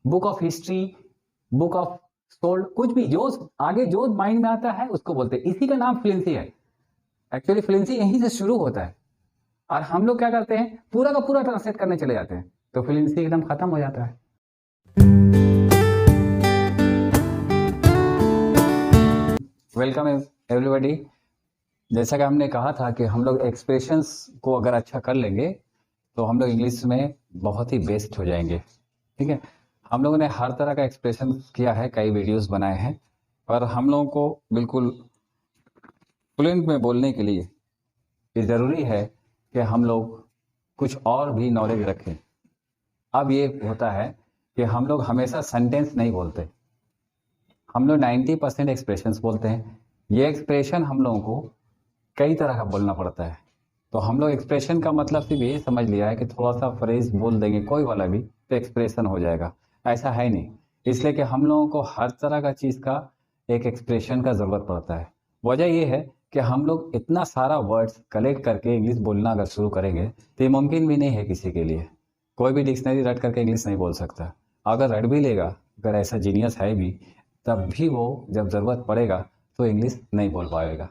Book of history, book of sold, कुछ भी जो आगे जो माइंड में आता है उसको बोलते हैं। इसी का नाम फ्लुएंसी है। एक्चुअली फ्लुएंसी यहीं से शुरू होता है और हम लोग क्या करते हैं, पूरा का पूरा ट्रांसलेट करने चले जाते हैं, तो फ्लुएंसी एकदम खत्म हो जाता है। Welcome everybody. जैसा कि हमने कहा था कि हम लोग एक्सप्रेशंस को अगर अच्छा कर लेंगे तो हम लोग इंग्लिश में बहुत ही बेस्ट हो जाएंगे। ठीक है, हम लोगों ने हर तरह का एक्सप्रेशन किया है, कई वीडियोस बनाए हैं, पर हम लोगों को बिल्कुल फ्लुएंट में बोलने के लिए ये ज़रूरी है कि हम लोग कुछ और भी नॉलेज रखें। अब ये होता है कि हम लोग हमेशा सेंटेंस नहीं बोलते, हम लोग 90% एक्सप्रेशंस बोलते हैं। ये एक्सप्रेशन हम लोगों को कई तरह का बोलना पड़ता है, तो हम लोग एक्सप्रेशन का मतलब सिर्फ ये समझ लिया है कि थोड़ा सा फ्रेज बोल देंगे कोई वाला भी तो एक्सप्रेशन हो जाएगा। ऐसा है नहीं, इसलिए कि हम लोगों को हर तरह का चीज़ का एक एक्सप्रेशन का ज़रूरत पड़ता है। वजह ये है कि हम लोग इतना सारा वर्ड्स कलेक्ट करके इंग्लिश बोलना अगर शुरू करेंगे तो ये मुमकिन भी नहीं है किसी के लिए। कोई भी डिक्शनरी रट करके इंग्लिश नहीं बोल सकता। अगर रट भी लेगा, अगर ऐसा जीनियस है भी, तब भी वो जब ज़रूरत पड़ेगा तो इंग्लिश नहीं बोल पाएगा।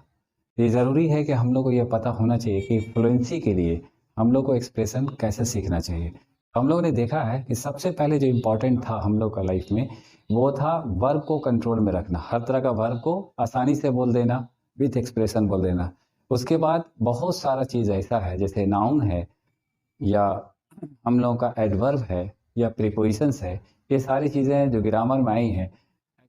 ये ज़रूरी है कि हम लोग को ये पता होना चाहिए कि फ्लुएंसी के लिए हम लोग को एक्सप्रेशन कैसे सीखना चाहिए। हम लोग ने देखा है कि सबसे पहले जो इम्पोर्टेंट था हम लोग का लाइफ में, वो था वर्ब को कंट्रोल में रखना। हर तरह का वर्ब को आसानी से बोल देना, विथ एक्सप्रेशन बोल देना। उसके बाद बहुत सारा चीज़ ऐसा है, जैसे नाउन है या हम लोगों का एडवर्ब है या प्रीपोजिशंस है, ये सारी चीज़ें जो ग्रामर में आई हैं,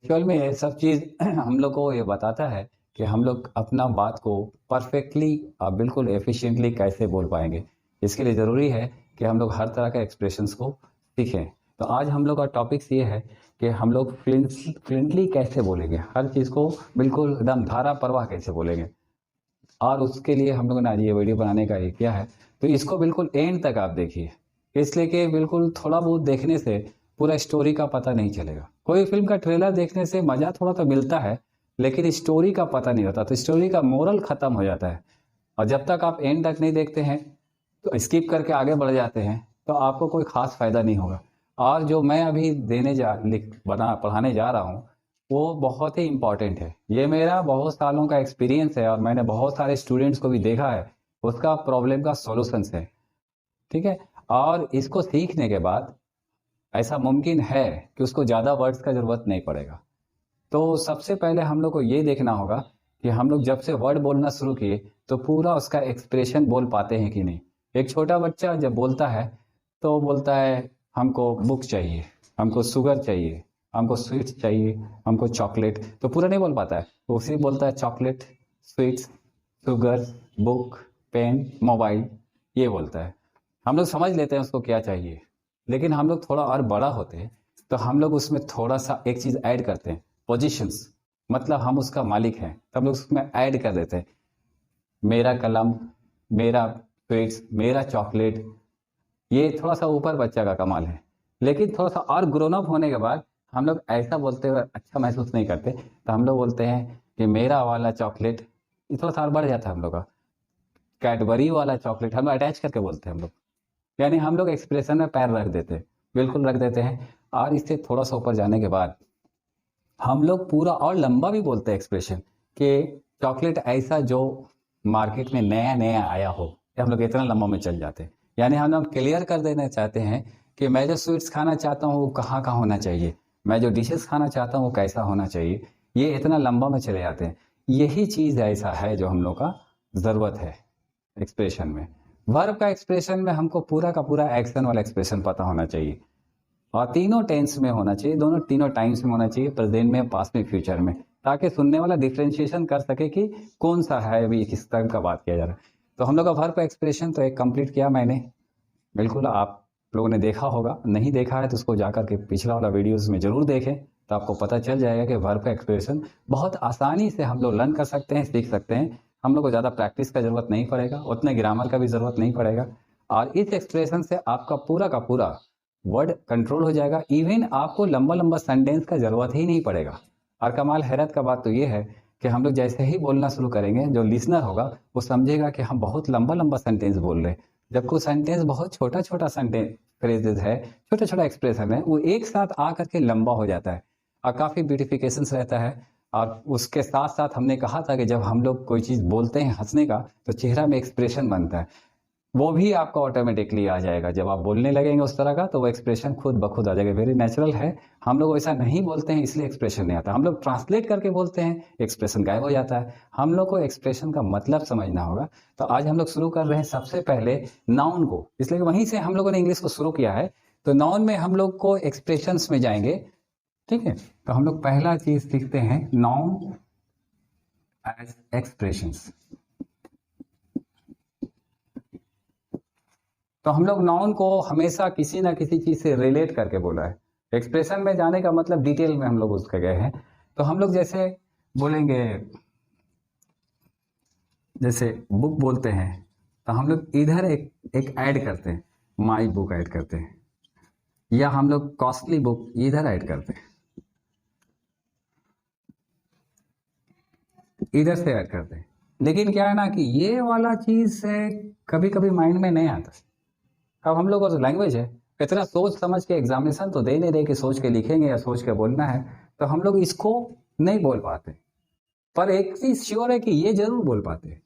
एक्चुअल में ये सब चीज़ हम लोग को ये बताता है कि हम लोग अपना बात को परफेक्टली बिल्कुल एफिशिएंटली कैसे बोल पाएंगे। इसके लिए ज़रूरी है कि हम लोग हर तरह के एक्सप्रेशंस को सीखें। तो आज हम लोग का टॉपिक्स ये है कि हम लोग फ्लुएंटली कैसे बोलेंगे, हर चीज़ को बिल्कुल एकदम धारा प्रवाह कैसे बोलेंगे। और उसके लिए हम लोगों ने आज ये वीडियो बनाने का ये किया है, तो इसको बिल्कुल एंड तक आप देखिए, इसलिए कि बिल्कुल थोड़ा बहुत देखने से पूरा स्टोरी का पता नहीं चलेगा। कोई फिल्म का ट्रेलर देखने से मज़ा थोड़ा तो मिलता है, लेकिन स्टोरी का पता नहीं होता, तो स्टोरी का मोरल ख़त्म हो जाता है। और जब तक आप एंड तक नहीं देखते हैं तो स्किप करके आगे बढ़ जाते हैं, तो आपको कोई ख़ास फ़ायदा नहीं होगा। और जो मैं अभी पढ़ाने जा रहा हूँ, वो बहुत ही इम्पॉर्टेंट है। ये मेरा बहुत सालों का एक्सपीरियंस है और मैंने बहुत सारे स्टूडेंट्स को भी देखा है, उसका प्रॉब्लम का सॉल्यूशंस है। ठीक है, और इसको सीखने के बाद ऐसा मुमकिन है कि उसको ज़्यादा वर्ड्स का ज़रूरत नहीं पड़ेगा। तो सबसे पहले हम लोग को ये देखना होगा कि हम लोग जब से वर्ड बोलना शुरू किए तो पूरा उसका एक्सप्रेशन बोल पाते हैं कि नहीं। एक छोटा बच्चा जब बोलता है तो बोलता है हमको बुक चाहिए, हमको शुगर चाहिए, हमको स्वीट्स चाहिए, हमको चॉकलेट, तो पूरा नहीं बोल पाता है, वो सिर्फ बोलता है chocolate, sweets, sugar, book, pen, mobile, ये बोलता है। हम लोग समझ लेते हैं उसको क्या चाहिए, लेकिन हम लोग थोड़ा और बड़ा होते हैं तो हम लोग उसमें थोड़ा सा एक चीज़ ऐड करते हैं, पोजीशंस, मतलब हम उसका मालिक हैं, तो हम लोग उसमें ऐड कर देते हैं मेरा कलम, मेरा स्वीट्स, मेरा चॉकलेट। ये थोड़ा सा ऊपर बच्चा का कमाल है, लेकिन थोड़ा सा और ग्रोन अप होने के बाद हम लोग ऐसा बोलते हुए अच्छा महसूस नहीं करते, तो हम लोग बोलते हैं कि मेरा वाला चॉकलेट। ये थोड़ा सा और बढ़ जाता है हम लोग का, कैडबरी वाला चॉकलेट हम लोग अटैच करके बोलते हैं हम लोग, यानी हम लोग एक्सप्रेशन में पैर रख देते हैं, बिल्कुल रख देते हैं। और इससे थोड़ा सा ऊपर जाने के बाद हम लोग पूरा और लंबा भी बोलते हैं एक्सप्रेशन कि चॉकलेट ऐसा जो मार्केट में नया नया आया हो, कि हम लोग इतना लंबा में चल जाते हैं। यानी हम लोग क्लियर कर देना चाहते हैं कि मैं जो स्वीट्स खाना चाहता हूँ वो कहाँ कहाँ होना चाहिए, मैं जो डिशेस खाना चाहता हूँ वो कैसा होना चाहिए, ये इतना लंबा में चले जाते हैं। यही चीज़ ऐसा है जो हम लोग का ज़रूरत है एक्सप्रेशन में। वर्ब का एक्सप्रेशन में हमको पूरा का पूरा एक्शन वाला एक्सप्रेशन पता होना चाहिए और तीनों टेंस में होना चाहिए, दोनों तीनों टाइम्स में होना चाहिए, प्रेजेंट में, पास्ट में, फ्यूचर में, ताकि सुनने वाला डिफ्रेंशिएशन कर सके कि कौन सा है अभी किस टाइम का बात किया जा रहा है। तो हम लोग का वर्ब का एक्सप्रेशन तो एक कंप्लीट किया मैंने, बिल्कुल आप लोगों ने देखा होगा, नहीं देखा है तो उसको जाकर के पिछला वाला वीडियोज़ में ज़रूर देखें, तो आपको पता चल जाएगा कि वर्ब का एक्सप्रेशन बहुत आसानी से हम लोग लर्न कर सकते हैं, सीख सकते हैं। हम लोग को ज़्यादा प्रैक्टिस का ज़रूरत नहीं पड़ेगा, उतने ग्रामर का भी ज़रूरत नहीं पड़ेगा, और इस एक्सप्रेशन से आपका पूरा का पूरा वर्ड कंट्रोल हो जाएगा। इवन आपको लंबा लंबा सेंटेंस का ज़रूरत ही नहीं पड़ेगा। और कमाल हैरत का बात तो ये है कि हम लोग जैसे ही बोलना शुरू करेंगे, जो लिसनर होगा वो समझेगा कि हम बहुत लंबा लंबा सेंटेंस बोल रहे हैं, जबकि सेंटेंस बहुत छोटा छोटा सेंटेंस फ्रेजेस है, छोटा छोटा एक्सप्रेशन है, वो एक साथ आ करके लंबा हो जाता है और काफ़ी ब्यूटिफिकेशंस रहता है। और उसके साथ साथ हमने कहा था कि जब हम लोग कोई चीज़ बोलते हैं हंसने का, तो चेहरा में एक्सप्रेशन बनता है, वो भी आपका ऑटोमेटिकली आ जाएगा। जब आप बोलने लगेंगे उस तरह का, तो वो एक्सप्रेशन खुद ब खुद आ जाएगा। वेरी नेचुरल है। हम लोग वैसा नहीं बोलते हैं, इसलिए एक्सप्रेशन नहीं आता। हम लोग ट्रांसलेट करके बोलते हैं, एक्सप्रेशन गायब हो जाता है। हम लोग को एक्सप्रेशन का मतलब समझना होगा। तो आज हम लोग शुरू कर रहे हैं सबसे पहले नाउन को, इसलिए वहीं से हम लोगों ने इंग्लिश को शुरू किया है। तो नाउन में हम लोग को एक्सप्रेशंस में जाएंगे, ठीक है। तो हम लोग पहला चीज सीखते हैं, नाउन एज एक्सप्रेशंस। तो हम लोग नाउन को हमेशा किसी ना किसी चीज से रिलेट करके बोला है। एक्सप्रेशन में जाने का मतलब डिटेल में हम लोग उसके गए हैं। तो हम लोग जैसे बोलेंगे, जैसे बुक बोलते हैं, तो हम लोग इधर एक ऐड करते हैं, माई बुक ऐड करते हैं, या हम लोग कॉस्टली बुक इधर ऐड करते हैं, इधर से ऐड करते हैं। लेकिन क्या है ना कि ये वाला चीज से कभी कभी माइंड में नहीं आता। अब हम लोग और लैंग्वेज है, इतना सोच समझ के एग्जामिनेशन तो दे नहीं रहे कि सोच के लिखेंगे या सोच के बोलना है, तो हम लोग इसको नहीं बोल पाते। पर एक चीज श्योर है कि ये जरूर बोल पाते हैं,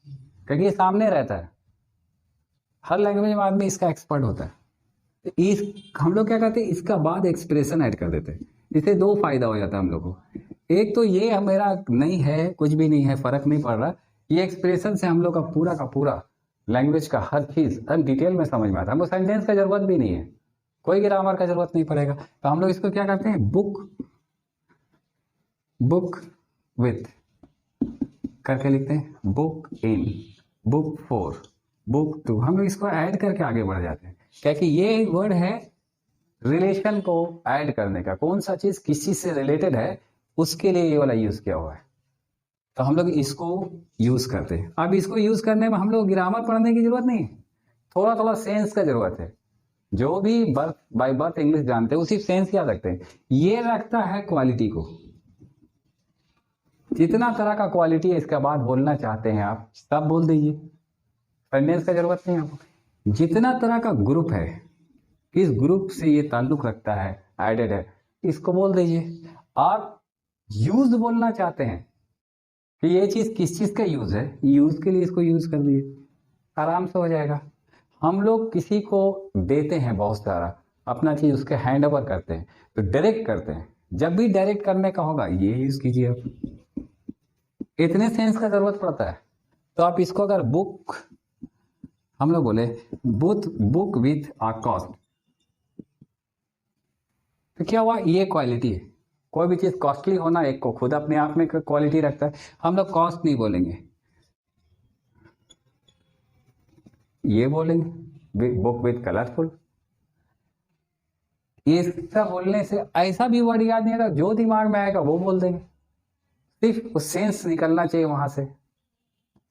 क्योंकि ये सामने रहता है। हर लैंग्वेज में आदमी इसका एक्सपर्ट होता है। तो इस हम लोग क्या करते हैं, इसका बाद एक्सप्रेशन ऐड कर देते हैं। इससे दो फायदा हो जाता है हम लोग को। एक तो ये मेरा नहीं है, कुछ भी नहीं है, फर्क नहीं पड़ रहा। ये एक्सप्रेशन से हम लोग का पूरा लैंग्वेज का हर चीज हम डिटेल में समझ में आता है। हमको सेंटेंस का जरूरत भी नहीं है, कोई ग्रामर का जरूरत नहीं पड़ेगा। तो हम लोग इसको क्या करते हैं, बुक विथ करके लिखते हैं, book in, book for, book to. हम लोग इसको ऐड करके आगे बढ़ जाते हैं, क्योंकि ये वर्ड है रिलेशन को ऐड करने का। कौन सा चीज किस चीज से रिलेटेड है, उसके लिए ये वाला यूज किया हुआ है। तो हम लोग इसको यूज करते हैं। अब इसको यूज करने में हम लोग ग्रामर पढ़ने की जरूरत नहीं, थोड़ा थोड़ा सेंस का जरूरत है। जो भी बाय बर्थ इंग्लिश जानते हैं उसी सेंस क्या रखते हैं। ये रखता है क्वालिटी को। जितना तरह का क्वालिटी है, इसके बाद बोलना चाहते हैं आप सब बोल दीजिए, सेंटेंस का जरूरत नहीं आपको। जितना तरह का ग्रुप है, किस ग्रुप से ये ताल्लुक रखता है, एडेड है, इसको बोल दीजिए। आप यूज बोलना चाहते हैं कि ये चीज किस चीज का यूज है, यूज के लिए इसको यूज कर दिए, आराम से हो जाएगा। हम लोग किसी को देते हैं बहुत सारा अपना चीज, उसके हैंड ओवर करते हैं, तो डायरेक्ट करते हैं। जब भी डायरेक्ट करने का होगा ये यूज कीजिए आप। इतने सेंस का जरूरत पड़ता है। तो आप इसको अगर बुक, हम लोग बोले बुक विथ आ कॉस्ट, तो क्या हुआ, ये क्वालिटी है। कोई भी चीज कॉस्टली होना एक को खुद अपने आप में क्वालिटी रखता है। हम लोग कॉस्ट नहीं बोलेंगे, ये बोलेंगे बुक विथ कलरफुल। ये सब बोलने से ऐसा भी वर्ड याद नहीं आएगा, जो दिमाग में आएगा वो बोल देंगे, सिर्फ वो सेंस निकलना चाहिए वहां से।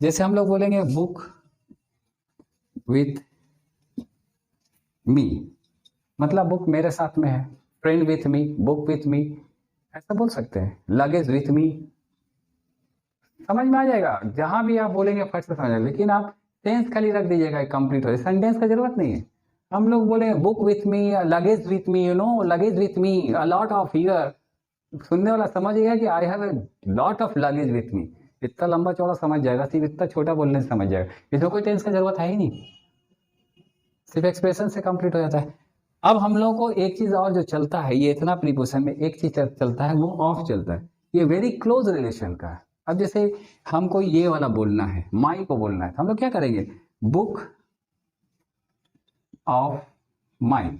जैसे हम लोग बोलेंगे बुक विथ मी, मतलब बुक मेरे साथ में है। Friend with me, book with me, ऐसा बोल सकते हैं। लगेज विथ मी, समझ में आ जाएगा। जहां भी आप बोलेंगे फट से समझ आएगा। लेकिन आप सेंस खाली रख दीजिएगा, कंप्लीट हो, सेंटेंस का जरूरत नहीं है। हम लोग बोले book with me, luggage with me, you know luggage with me, a lot of here. सुनने वाला समझ गया कि I have a lot of luggage with me. इतना लंबा चौड़ा समझ जाएगा, सिर्फ इतना छोटा बोलने से समझ जाएगा। इसमें कोई टेंस का जरूरत है ही नहीं, सिर्फ एक्सप्रेशन से कंप्लीट हो जाता है। अब हम लोगों को एक चीज और जो चलता है, ये इतना प्रीपोजिशन में एक चीज चलता है, वो ऑफ चलता है। ये वेरी क्लोज रिलेशन का है। अब जैसे हमको ये वाला बोलना है, माई को बोलना है, तो हम लोग क्या करेंगे, बुक ऑफ माइंड,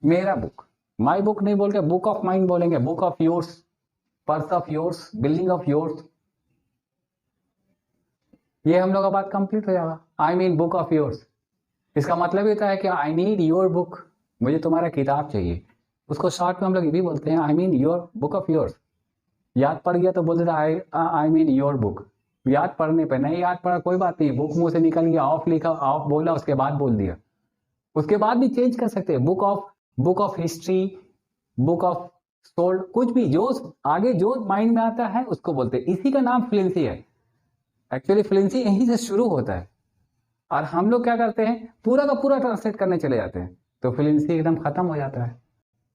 मेरा बुक। माई बुक नहीं बोल के बुक ऑफ माइंड बोलेंगे, book of yours, purse of yours, building of yours. ये हम लोग का बात कंप्लीट हो जाएगा। I mean book of yours, इसका मतलब ये होता है कि आई नीड योर बुक, मुझे तुम्हारा किताब चाहिए। उसको शॉर्ट में हम लोग ये भी बोलते हैं, I mean your book of yours. याद पड़ गया तो बोल देता आई मीन योर बुक। याद पढ़ने पे नहीं याद पड़ा कोई बात नहीं, बुक मुंह से निकल गया, ऑफ लिखा, ऑफ बोला, उसके बाद बोल दिया, उसके बाद भी चेंज कर सकते हैं। Book of history, book of sold, कुछ भी जो आगे जो माइंड में आता है उसको बोलते हैं। इसी का नाम फ्लुएंसी है। एक्चुअली फ्लुएंसी यहीं से शुरू होता है। और हम लोग क्या करते हैं, पूरा का पूरा ट्रांसलेट करने चले जाते हैं, तो फ्लुएंसी एकदम खत्म हो जाता है।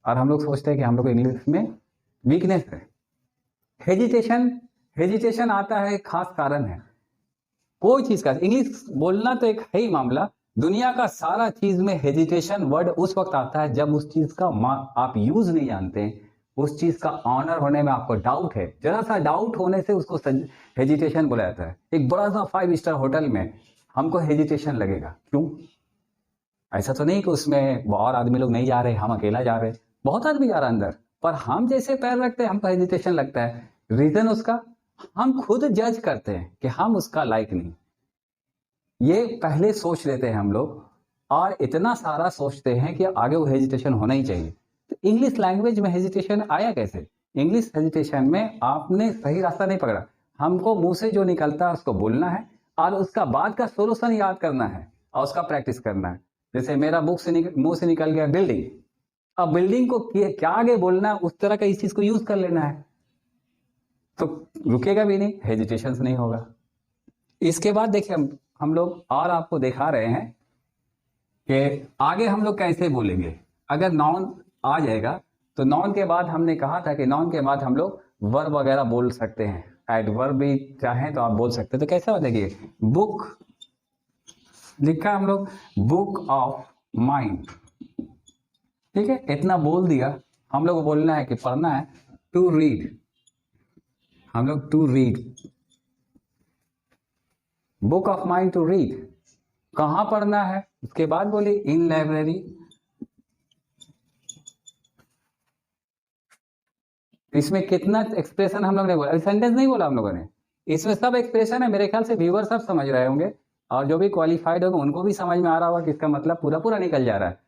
और हम लोग सोचते हैं कि हम लोग को इंग्लिश में वीकनेस है। हेजिटेशन आता है, खास कारण है कोई चीज का। इंग्लिश बोलना तो एक है ही मामला, दुनिया का सारा चीज में हेजिटेशन वर्ड उस वक्त आता है जब उस चीज का आप यूज नहीं जानते हैं, उस चीज का ऑनर होने में आपको डाउट है, जरा सा डाउट होने से उसको हेजिटेशन बोला जाता है। एक बड़ा सा 5 स्टार होटल में हमको हेजिटेशन लगेगा, क्यों? ऐसा तो नहीं कि उसमें और आदमी लोग नहीं जा रहे, हम अकेला जा रहे, बहुत आदमी जा रहा अंदर, पर हम जैसे पैर रखते हैं हमको हेजिटेशन लगता है। रीजन उसका, हम खुद जज करते हैं कि हम उसका लायक नहीं, ये पहले सोच लेते हैं हम लोग, और इतना सारा सोचते हैं कि आगे वो हेजिटेशन होना ही चाहिए। तो इंग्लिश लैंग्वेज में हेजिटेशन आया कैसे? इंग्लिश हेजिटेशन में आपने सही रास्ता नहीं पकड़ा। हमको मुंह से जो निकलता है उसको बोलना है, और उसका बाद का सोल्यूशन याद करना है और उसका प्रैक्टिस करना है। जैसे मेरा मुंह से निकल गया बिल्डिंग, अब बिल्डिंग को क्या आगे बोलना है, उस तरह का इस चीज को यूज कर लेना है, तो रुकेगा भी नहीं, हेजिटेशन नहीं होगा। इसके बाद देखिए हम लोग और आपको दिखा रहे हैं कि आगे हम लोग कैसे बोलेंगे। अगर नाउन आ जाएगा तो नाउन के बाद हमने कहा था कि नाउन के बाद हम लोग वर्ब वगैरह बोल सकते हैं, एडवर्ब भी चाहें तो आप बोल सकते हैं। तो कैसा हो, देखिए बुक लिखा हम लोग, बुक ऑफ माइंड, ठीक है, इतना बोल दिया। हम लोग को बोलना है कि पढ़ना है, टू रीड, हम लोग to read, book of mind to read, कहां पढ़ना है, उसके बाद बोली इन लाइब्रेरी। इसमें कितना एक्सप्रेशन हम लोग ने बोला, सेंटेंस नहीं बोला हम लोगों ने, इसमें सब एक्सप्रेशन है। मेरे ख्याल से व्यूअर सब समझ रहे होंगे, और जो भी क्वालिफाइड होंगे उनको भी समझ में आ रहा होगा कि इसका मतलब पूरा पूरा निकल जा रहा है।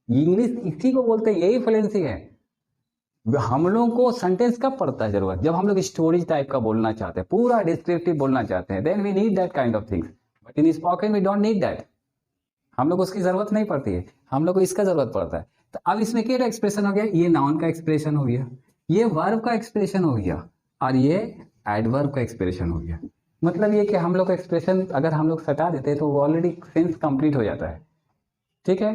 इंग्लिश इसी को बोलते हैं, यही फ्लुएंसी है। हम लोग को सेंटेंस कब पड़ता है जरूरत, जब हम लोग स्टोरीज टाइप का बोलना चाहते हैं, पूरा डिस्क्रिप्टिव बोलना चाहते हैं, then we need that kind of things, but in spoken we don't need that. हम लोग उसकी जरूरत नहीं पड़ती है, हम लोग को इसका जरूरत पड़ता है। तो अब इसमें क्या एक्सप्रेशन हो गया, ये नाउन का एक्सप्रेशन हो गया, ये वर्ब का एक्सप्रेशन हो गया, और ये एडवर्ब का एक्सप्रेशन हो गया। मतलब ये कि हम लोग का एक्सप्रेशन अगर हम लोग सटा देते तो ऑलरेडी सेंस कंप्लीट हो जाता है, ठीक है।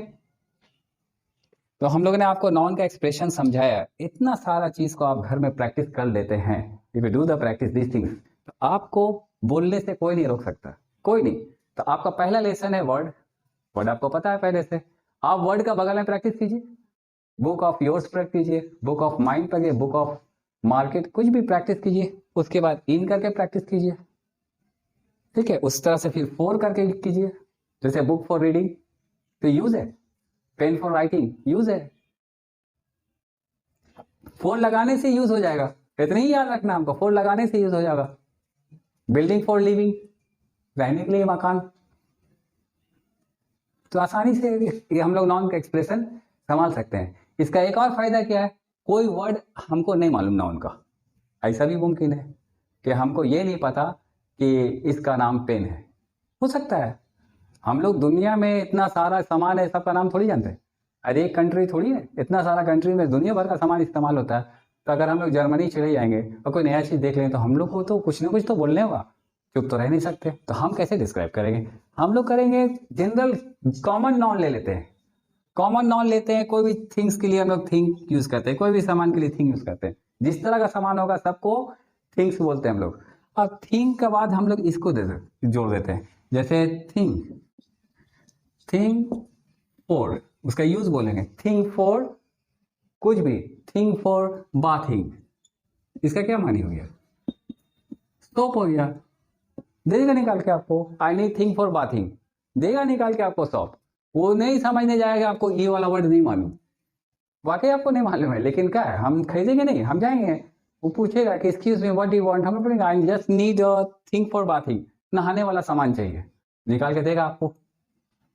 तो हम लोगों ने आपको नाउन का एक्सप्रेशन समझाया, इतना सारा चीज को आप घर में प्रैक्टिस कर लेते हैं, if you do the practice this things, तो आपको बोलने से कोई नहीं रोक सकता, कोई नहीं। तो आपका पहला लेसन है वर्ड, वर्ड आपको पता है पहले से, आप वर्ड का बगल में प्रैक्टिस कीजिए, बुक ऑफ योर्स प्रैक्टिस कीजिए, बुक ऑफ माइंड पढ़िए, बुक ऑफ मार्केट, कुछ भी प्रैक्टिस कीजिए, उसके बाद इन करके प्रैक्टिस कीजिए, ठीक है। उस तरह से फिर फोर करके कीजिए, जैसे बुक फॉर रीडिंग तो यूज है, पेन फॉर राइटिंग यूज है, फोर लगाने से यूज हो जाएगा, इतना ही याद रखना हमको, फोर लगाने से यूज हो जाएगा। बिल्डिंग फॉर लिविंग, रहने के लिए मकान। तो आसानी से ये हम लोग नाउन का एक्सप्रेशन संभाल सकते हैं। इसका एक और फायदा क्या है, कोई वर्ड हमको नहीं मालूम नाउन का, ऐसा भी मुमकिन है कि हमको ये नहीं पता कि इसका नाम पेन है, हो सकता है। हम लोग दुनिया में इतना सारा सामान है, सबका नाम थोड़ी जानते हैं, अरे एक कंट्री थोड़ी है, इतना सारा कंट्री में दुनिया भर का सामान इस्तेमाल होता है। तो अगर हम लोग जर्मनी चले जाएंगे और कोई नया चीज़ देख लें तो हम लोग को तो कुछ ना कुछ तो बोलने होगा, चुप तो रह नहीं सकते। तो हम कैसे डिस्क्राइब करेंगे, हम लोग करेंगे जनरल कॉमन नाउन ले लेते हैं, कॉमन नाउन लेते हैं, कोई भी थिंग्स के लिए हम लोग थिंग यूज करते हैं, कोई भी सामान के लिए थिंग यूज करते हैं, जिस तरह का सामान होगा सबको थिंग्स बोलते हैं हम लोग। अब थिंग के बाद हम लोग इसको जोड़ देते हैं, जैसे थिंग, थिंग फॉर, उसका यूज बोलेंगे थिंग फॉर कुछ भी, थिंग फॉर बाथिंग, इसका क्या मानी हो गया, सोप हो गया, देगा निकाल के आपको, I need thing for bathing, देगा निकाल के आपको सोप। वो नहीं समझने जाएगा, आपको ये वाला वर्ड नहीं मालूम, वाकई आपको नहीं मालूम है, लेकिन क्या है, हम खरीदेंगे नहीं, हम जाएंगे, वो पूछेगा कि excuse me what do you want, हम बोलेंगे I just need a thing for bathing, नहाने वाला सामान चाहिए, निकाल के देगा आपको,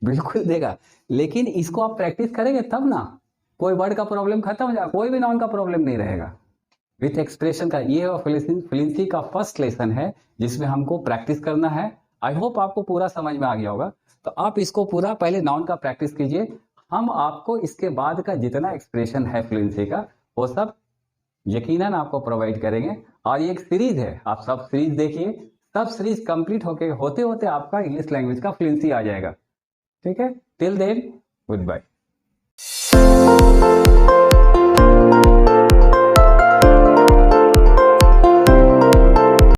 बिल्कुल देगा। लेकिन इसको आप प्रैक्टिस करेंगे तब ना, कोई वर्ड का प्रॉब्लम खत्म हो जाएगा, कोई भी नाउन का प्रॉब्लम नहीं रहेगा विथ एक्सप्रेशन का। ये फ्लुएंसी का फर्स्ट लेसन है जिसमें हमको प्रैक्टिस करना है। आई होप आपको पूरा समझ में आ गया होगा। तो आप इसको पूरा पहले नाउन का प्रैक्टिस कीजिए, हम आपको इसके बाद का जितना एक्सप्रेशन है फ्लुएंसी का वो सब यकीनन आपको प्रोवाइड करेंगे। और ये एक सीरीज है, आप सब सीरीज देखिए, तब सीरीज कंप्लीट होते होते आपका इंग्लिश लैंग्वेज का फ्लुएंसी आ जाएगा। ठीक है, टिल देन गुड बाय।